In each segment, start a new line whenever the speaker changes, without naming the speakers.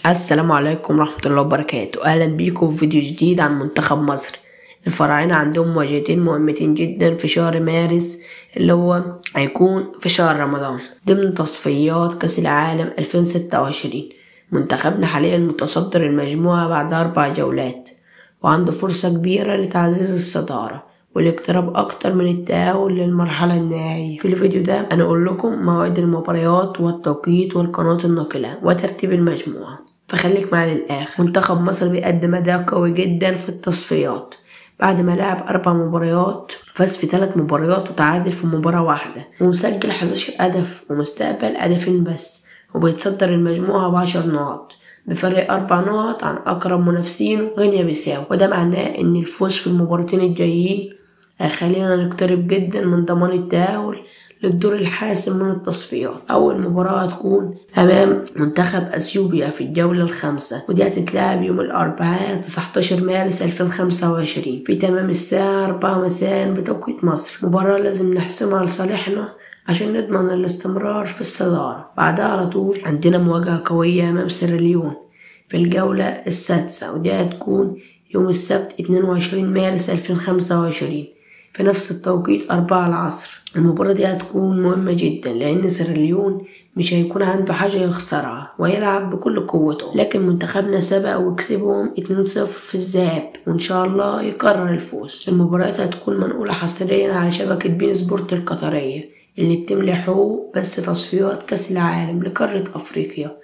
السلام عليكم ورحمة الله وبركاته. أهلا بيكم في فيديو جديد عن منتخب مصر. الفراعنة عندهم مواجهتين مهمتين جدا في شهر مارس اللي هو هيكون في شهر رمضان ضمن تصفيات كأس العالم 2026. منتخبنا حاليا متصدر المجموعة بعد 4 جولات وعنده فرصة كبيرة لتعزيز الصدارة والاقتراب أكتر من التأهل للمرحلة النهائية. في الفيديو ده أنا أقول لكم مواعيد المباريات والتوقيت والقناة الناقلة وترتيب المجموعة، فخليك معايا للآخر. منتخب مصر بيقدم أداء قوي جدا في التصفيات بعد ما لعب 4 مباريات، فاز في 3 مباريات وتعادل في مباراة واحدة، ومسجل 11 هدف ومستقبل هدفين بس، وبيتصدر المجموعة ب10 نقط بفرق 4 نقط عن أقرب منافسينه غينيا بيساو. وده معناه إن الفوز في المباراتين الجايين هيخلينا نقترب جدا من ضمان التأهل للدور الحاسم من التصفيات. أول مباراة هتكون أمام منتخب أثيوبيا في الجولة ال5، ودي هتتلعب يوم الأربعاء 19 مارس 2025 في تمام الساعة 4 مساء بتوقيت مصر. مباراة لازم نحسمها لصالحنا عشان نضمن الاستمرار في الصدارة. بعدها على طول عندنا مواجهة قوية أمام سيراليون في الجولة السادسة، ودي هتكون يوم السبت 22 مارس 2025 في نفس التوقيت 4 العصر. المباراة دي هتكون مهمة جدا لأن سيراليون مش هيكون عنده حاجة يخسرها ويلعب بكل قوته، لكن منتخبنا سبق وكسبهم 2-0 في الذهاب، وإن شاء الله يكرر الفوز. المباريات هتكون منقولة حصريا على شبكة بين سبورت القطرية اللي بتملي حقوق بس تصفيات كأس العالم لقارة أفريقيا،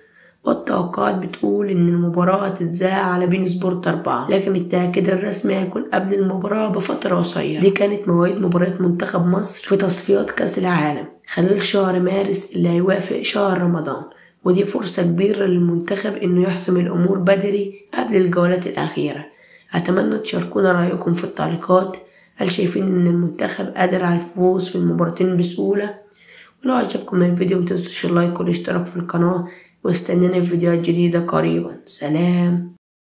والتوقعات بتقول إن المباراة هتتذاع على بين سبورت 4، لكن التأكيد الرسمي هيكون قبل المباراة بفترة قصيرة. دي كانت مواعيد مباريات منتخب مصر في تصفيات كأس العالم خلال شهر مارس اللي هيوافق شهر رمضان، ودي فرصة كبيرة للمنتخب إنه يحسم الأمور بدري قبل الجولات الأخيرة. أتمنى تشاركونا رأيكم في التعليقات. هل شايفين إن المنتخب قادر على الفوز في المباراتين بسهولة؟ ولو عجبكم الفيديو متنسوش اللايك والاشتراك في القناة، واستنينا في فيديوهات جديدة قريبا. سلام.